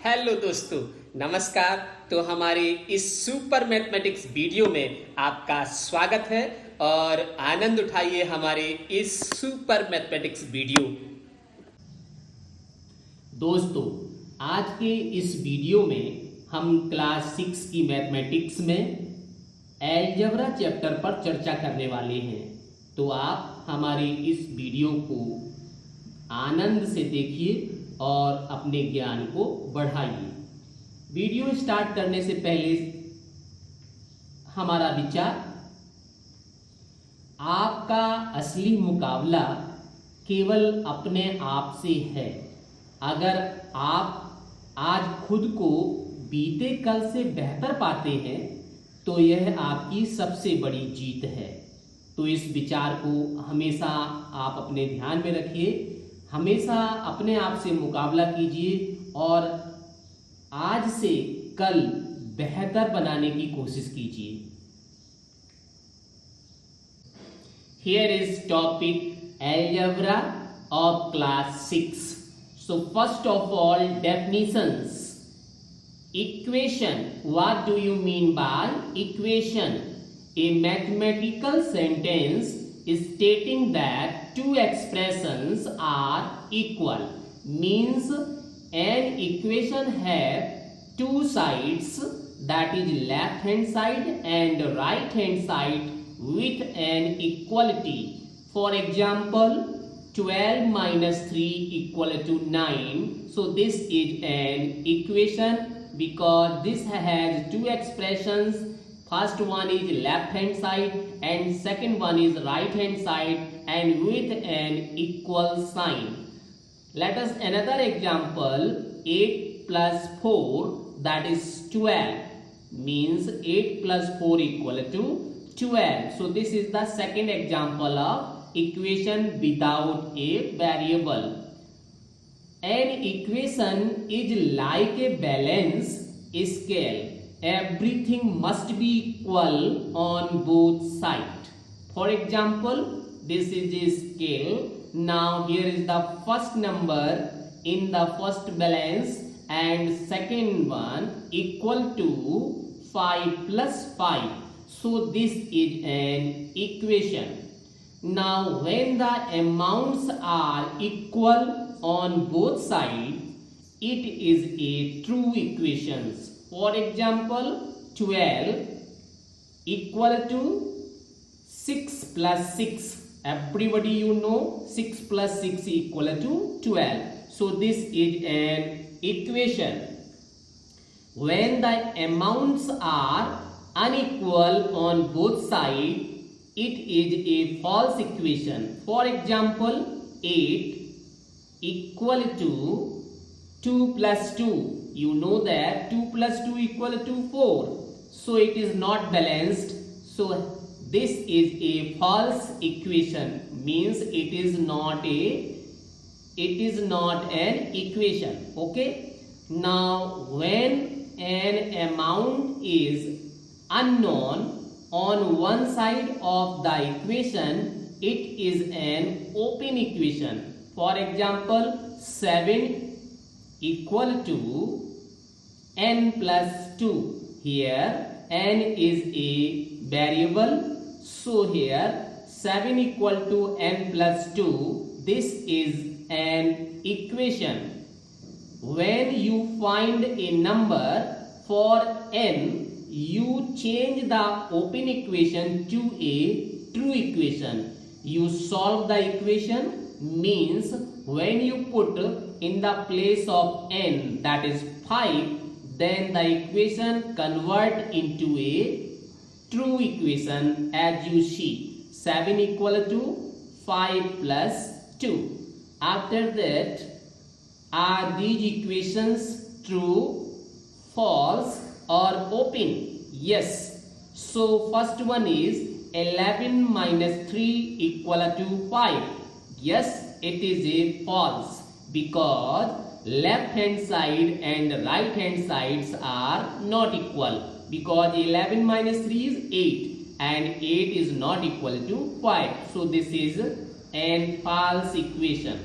Hello दोस्तों, नमस्कार। तो हमारे इस सुपर मैथमेटिक्स वीडियो में आपका स्वागत है और आनंद उठाइए हमारे इस सुपर मैथमेटिक्स वीडियो। दोस्तों, आज के इस वीडियो में हम क्लास 6 की मैथमेटिक्स में अलजेब्रा चैप्टर पर चर्चा करने वाले हैं। तो आप हमारे इस वीडियो को आनंद से देखिए और अपने ज्ञान को बढ़ाइए। वीडियो स्टार्ट करने से पहले हमारा विचार, आपका असली मुकाबला केवल अपने आप से है। अगर आप आज खुद को बीते कल से बेहतर पाते हैं तो यह आपकी सबसे बड़ी जीत है। तो इस विचार को हमेशा आप अपने ध्यान में रखिए, हमेशा अपने आप से मुकाबला कीजिए और आज से कल बेहतर बनाने की कोशिश कीजिए। Here is topic algebra of class 6. So first of all, definitions. Equation. What do you mean by equation? A mathematical sentence is stating that two expressions are equal. Means an equation have two sides, that is left hand side and right hand side with an equality. For example, 12 minus 3 equal to 9. So this is an equation because this has two expressions. First one is left hand side and second one is right hand side and with an equal sign. Let us another example. 8 plus 4, that is 12, means 8 plus 4 equal to 12. So this is the second example of equation without a variable. An equation is like a balance scale. Everything must be equal on both sides. For example, this is a scale. Now here is the first number in the first balance and second one equal to 5 plus 5. So this is an equation. Now when the amounts are equal on both sides, it is a true equation. For example, 12 equal to 6 plus 6. Everybody you know 6 plus 6 equal to 12. So this is an equation. When the amounts are unequal on both sides, it is a false equation. For example, 8 equal to 2 plus 2. You know that 2 plus 2 equal to 4. So it is not balanced. So this is a false equation. Means it is not an equation. Okay. Now when an amount is unknown on one side of the equation, it is an open equation. For example, 7 equal to n plus 2. Here n is a variable, so here 7 equal to n plus 2. This is an equation. When you find a number for n, you change the open equation to a true equation. You solve the equation, means when you put in the place of n, that is 5, then the equation convert into a true equation as you see. 7 equal to 5 plus 2. After that, are these equations true, false or open? Yes. So first one is 11 minus 3 equal to 5. Yes, it is a false because left hand side and right hand sides are not equal, because 11 minus 3 is 8 and 8 is not equal to 5. So this is an false equation.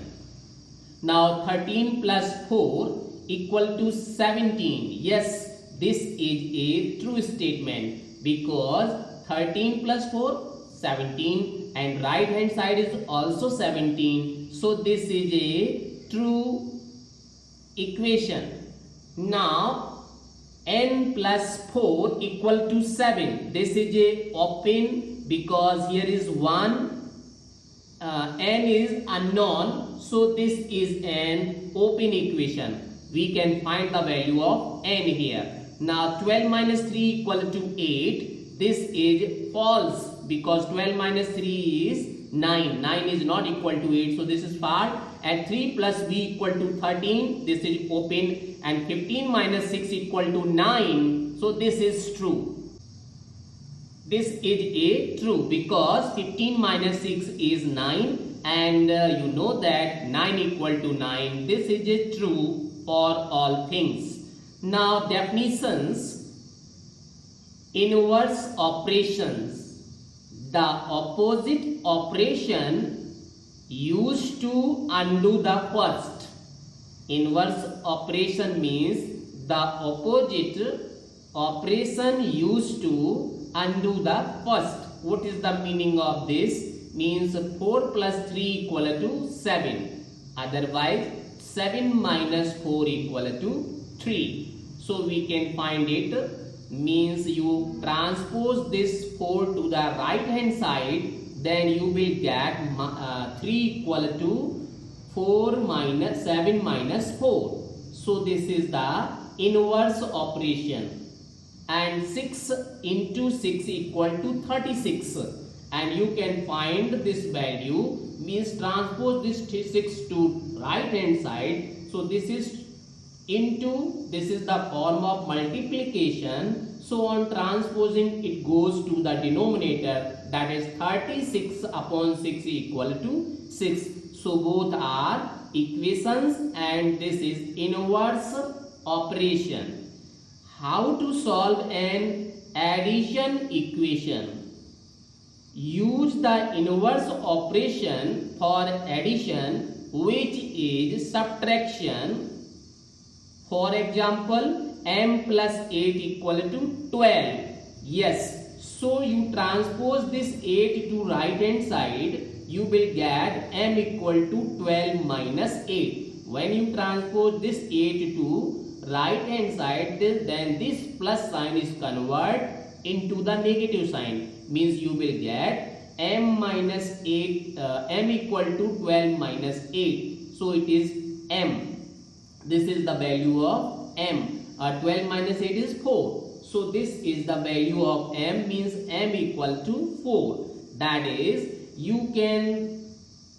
Now 13 plus 4 equal to 17. Yes, this is a true statement because 13 plus 4, 17, and right hand side is also 17. So this is a true equation. Now n plus 4 equal to 7. This is a open because here is 1. N is unknown, so this is an open equation. We can find the value of n here. Now 12 minus 3 equal to 8. This is false because 12 minus 3 is 9. 9 is not equal to 8, so this is false. And 3 plus b equal to 13. This is open. And 15 minus 6 equal to 9. So this is true. This is a true because 15 minus 6 is 9, and you know that 9 equal to 9. This is a true for all things. Now definitions. Inverse operations. The opposite operation used to undo the first. Inverse operation means the opposite operation used to undo the first. What is the meaning of this? Means 4 plus 3 equal to 7. Otherwise 7 minus 4 equal to 3. So we can find it. Means you transpose this 4 to the right hand side, then you will get 3 equal to 4 minus 7 minus 4. So this is the inverse operation. And 6 into 6 equal to 36. And you can find this value. Means transpose this 6 to right hand side. So this is into, this is the form of multiplication. So on transposing it goes to the denominator, that is 36 upon 6 equal to 6. So both are equations and this is inverse operation. How to solve an addition equation? Use the inverse operation for addition, which is subtraction. For example, m plus 8 equal to 12. Yes, so you transpose this 8 to right hand side, you will get m equal to 12 minus 8. When you transpose this 8 to right hand side, then this plus sign is converted into the negative sign. Means you will get m minus 8, m equal to 12 minus 8. So it is m. This is the value of m. 12 minus 8 is 4. So this is the value of m, means m equal to 4. That is, you can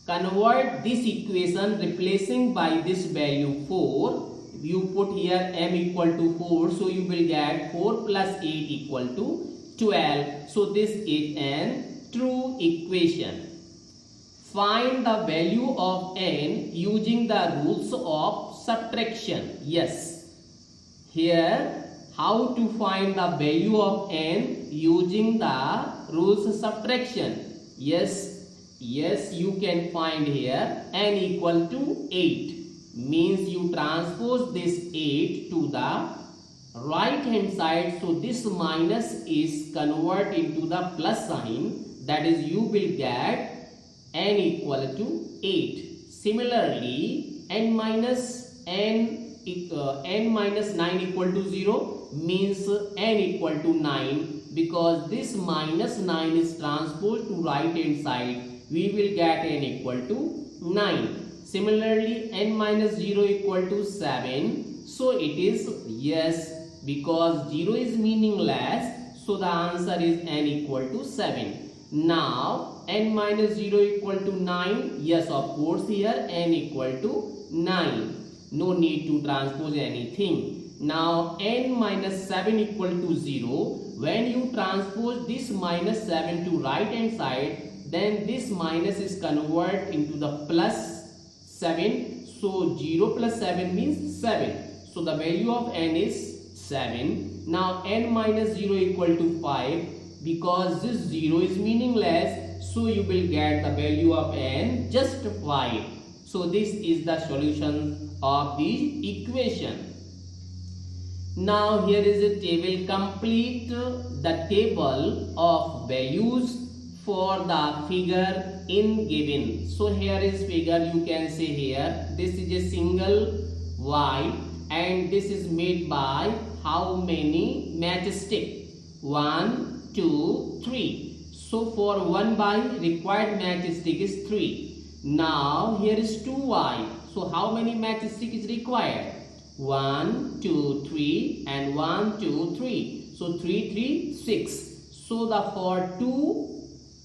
convert this equation replacing by this value 4. You put here m equal to 4. So you will get 4 plus 8 equal to 12. So this is an true equation. Find the value of n using the rules of subtraction. Yes. Here, how to find the value of n using the rules of subtraction? Yes, you can find here n equal to 8. Means you transpose this 8 to the right hand side. So this minus is converted into the plus sign. That is, you will get n equal to 8. Similarly, n minus 9 equal to 0 means n equal to 9, because this minus 9 is transposed to right hand side. We will get n equal to 9. Similarly, n minus 0 equal to 7. So it is yes, because 0 is meaningless. So the answer is n equal to 7. Now n minus 0 equal to 9. Yes, of course, here n equal to 9. No need to transpose anything. Now n minus 7 equal to 0. When you transpose this minus 7 to right hand side, then this minus is converted into the plus 7. So 0 plus 7 means 7. So the value of n is 7. Now n minus 0 equal to 5. Because this 0 is meaningless, so you will get the value of n just 5. So this is the solution of the equation. Now here is a table. Complete the table of values for the figure in given. So here is figure, you can see here, this is a single Y and this is made by how many matchstick? 1, 2, 3. So for 1 by required matchstick is 3. Now here is 2Y. So how many matchstick is required? 1, 2, 3 and 1, 2, 3. So 3, 3, 6. So the for 2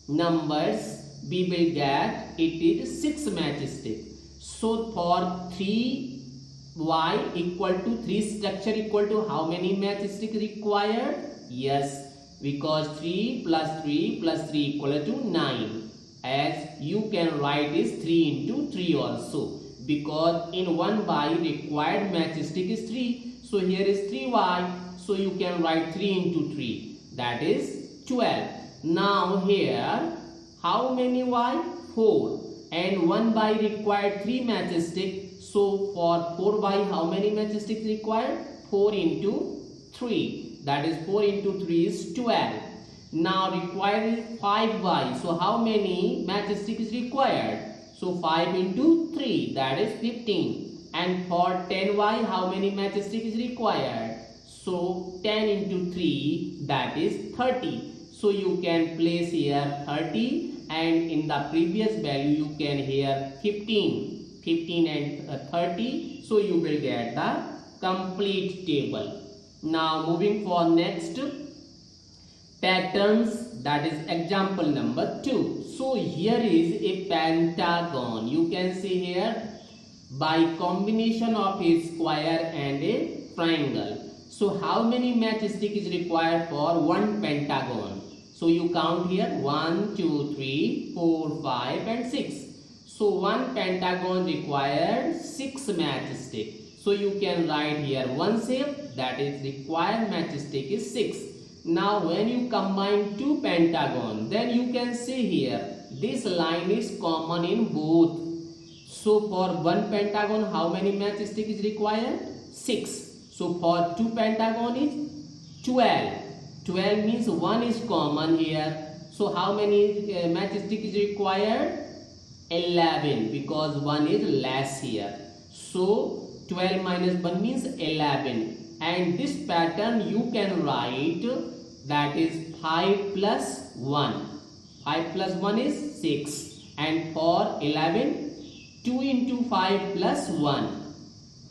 numbers we will get it is 6 matchstick. So for 3y equal to 3 structure equal to how many matchstick required? Yes, because 3 plus 3 plus 3 equal to 9. As you can write is 3 into 3 also, because in 1 by required matchstick is 3. So here is 3y. So you can write 3 into 3. That is 12. Now here how many y? 4. And 1 by required 3 matchstick. So for 4 by how many matchsticks required? 4 into 3. That is 4 into 3 is 12. Now required is 5y. So how many matchsticks is required? So 5 into 3, that is 15. And for 10y, how many matchsticks is required? So 10 into 3, that is 30. So you can place here 30 and in the previous value you can here 15. 15 and 30. So you will get the complete table. Now moving for next patterns, that is example number 2. So here is a pentagon. You can see here by combination of a square and a triangle. So how many matchstick is required for one pentagon? So you count here 1, 2, 3, 4, 5 and 6. So one pentagon required 6 matchstick. So you can write here one shape, that is required matchstick is 6. Now when you combine two pentagon, then you can see here this line is common in both. So for one pentagon how many matchstick is required? 6. So for two pentagon is 12. 12 means 1 is common here. So how many matchstick is required? 11, because 1 is less here. So 12 minus 1 means 11. And this pattern you can write, that is 5 plus 1. 5 plus 1 is 6. And for 11, 2 into 5 plus 1.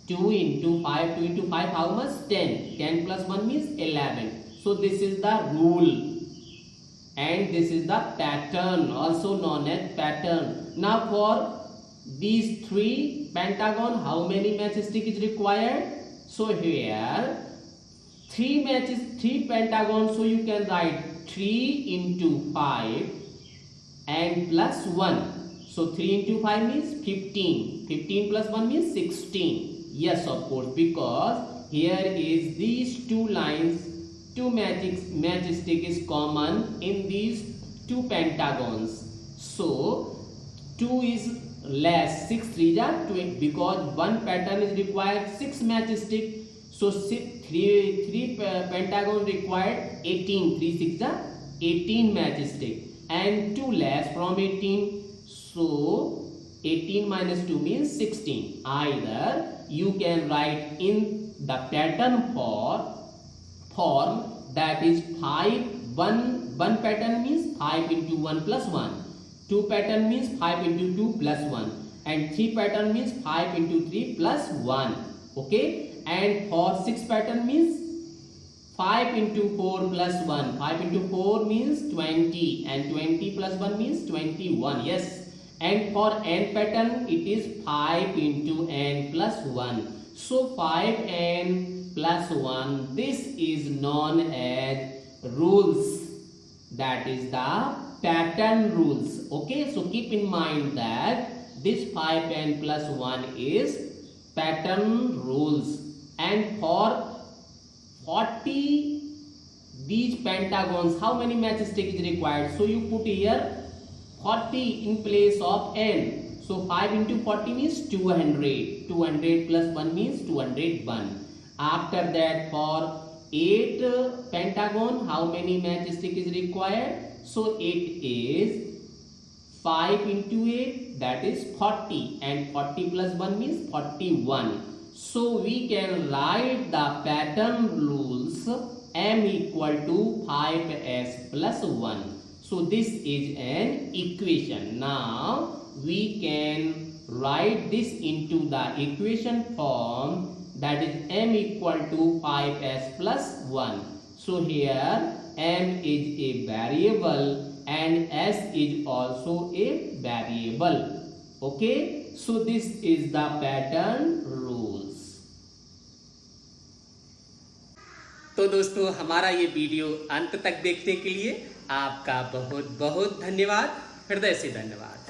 2 into 5, 2 into 5 how much? 10. 10 plus 1 means 11. So this is the rule. And this is the pattern, also known as pattern. Now for these 3 pentagon, how many matchstick is required? So here 3 pentagons, so you can write 3 into 5 and plus 1. So 3 into 5 means 15. 15 plus 1 means 16. Yes, of course, because here is these 2 lines, 2 matchstick is common in these 2 pentagons. So 2 is less, 6 3 are 20, because one pattern is required 6 matchstick. So 3 pentagon required 18, 3 6 are 18 matchstick and 2 less from 18. So 18 minus 2 means 16. Either you can write in the pattern form, that is 5, 1 pattern means 5 into 1 plus 1. 2 pattern means 5 into 2 plus 1. And 3 pattern means 5 into 3 plus 1. Okay. And for 6 pattern means 5 into 4 plus 1. 5 into 4 means 20. And 20 plus 1 means 21. Yes. And for n pattern it is 5 into n plus 1. So 5n plus 1, this is known as rules. That is the pattern rules. Okay, so keep in mind that this 5n plus 1 is pattern rules. And for 40 these pentagons, how many matchstick is required? So you put here 40 in place of n. So 5 into 40 means 200. 200 plus 1 means 201. After that, for 8 pentagon, how many matchstick is required? So it is 5 into 8, that is 40, and 40 plus 1 means 41. So we can write the pattern rules m equal to 5s plus 1. So this is an equation. Now we can write this into the equation form, that is m equal to 5s plus 1. So here m is a variable and s is also a variable. Okay, so this is the pattern rules. तो दोस्तों, हमारा ये video अंत तक देखने के लिए आपका बहुत बहुत धन्यवाद, हृदय से धन्यवाद।